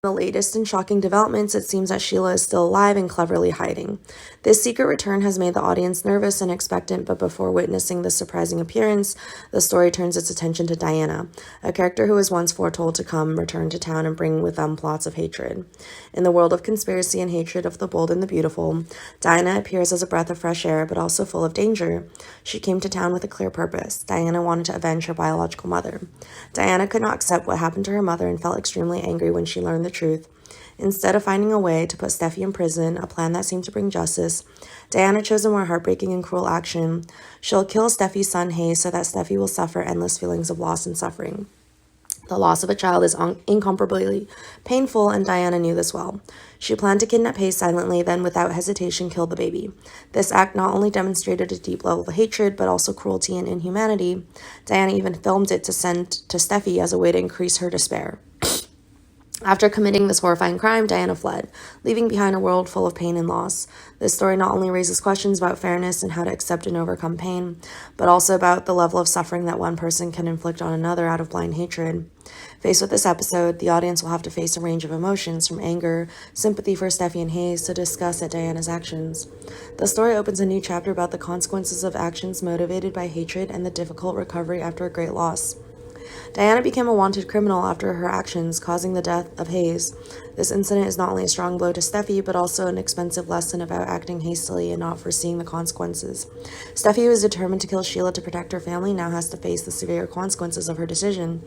The latest and shocking developments, it seems that Sheila is still alive and cleverly hiding. This secret return has made the audience nervous and expectant, but before witnessing this surprising appearance, the story turns its attention to Diana, a character who was once foretold to return to town and bring with them plots of hatred. In the world of conspiracy and hatred of the bold and the beautiful, Diana appears as a breath of fresh air, but also full of danger. She came to town with a clear purpose. Diana wanted to avenge her biological mother. Diana could not accept what happened to her mother and felt extremely angry when she learned the truth. Instead of finding a way to put Steffi in prison, a plan that seemed to bring justice, Diana chose a more heartbreaking and cruel action. She'll kill Steffi's son Hayes so that Steffi will suffer endless feelings of loss and suffering. The loss of a child is incomparably painful, and Diana knew this well. She planned to kidnap Hayes silently, then without hesitation kill the baby. This act not only demonstrated a deep level of hatred, but also cruelty and inhumanity. Diana even filmed it to send to Steffi as a way to increase her despair. After committing this horrifying crime, Diana fled, leaving behind a world full of pain and loss. This story not only raises questions about fairness and how to accept and overcome pain, but also about the level of suffering that one person can inflict on another out of blind hatred. Faced with this episode, the audience will have to face a range of emotions, from anger, sympathy for Steffi and Hayes, to disgust at Diana's actions. The story opens a new chapter about the consequences of actions motivated by hatred and the difficult recovery after a great loss. Diana became a wanted criminal after her actions, causing the death of Hayes. This incident is not only a strong blow to Steffi, but also an expensive lesson about acting hastily and not foreseeing the consequences. Steffi, who was determined to kill Sheila to protect her family, now has to face the severe consequences of her decision.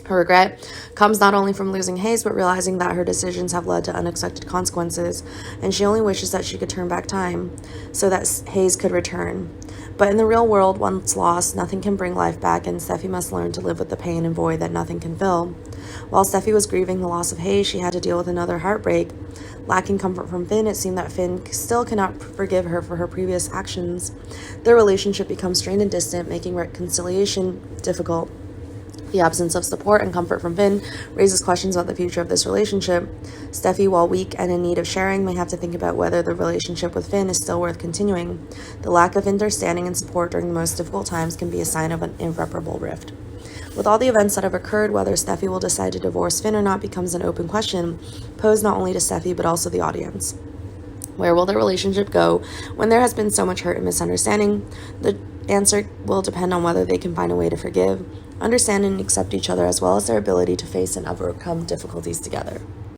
Her regret comes not only from losing Hayes, but realizing that her decisions have led to unexpected consequences, and she only wishes that she could turn back time so that Hayes could return. But in the real world, once lost, nothing can bring life back, and Steffi must learn to live with the pain and void that nothing can fill. While Steffi was grieving the loss of Hayes, she had to deal with another heartbreak. Lacking comfort from Finn, it seemed that Finn still cannot forgive her for her previous actions. Their relationship becomes strained and distant, making reconciliation difficult. The absence of support and comfort from Finn raises questions about the future of this relationship. Steffi, while weak and in need of sharing, may have to think about whether the relationship with Finn is still worth continuing. The lack of understanding and support during the most difficult times can be a sign of an irreparable rift. With all the events that have occurred, whether Steffi will decide to divorce Finn or not becomes an open question, posed not only to Steffi but also the audience. Where will their relationship go when there has been so much hurt and misunderstanding? The answer will depend on whether they can find a way to forgive, understand, and accept each other, as well as their ability to face and overcome difficulties together.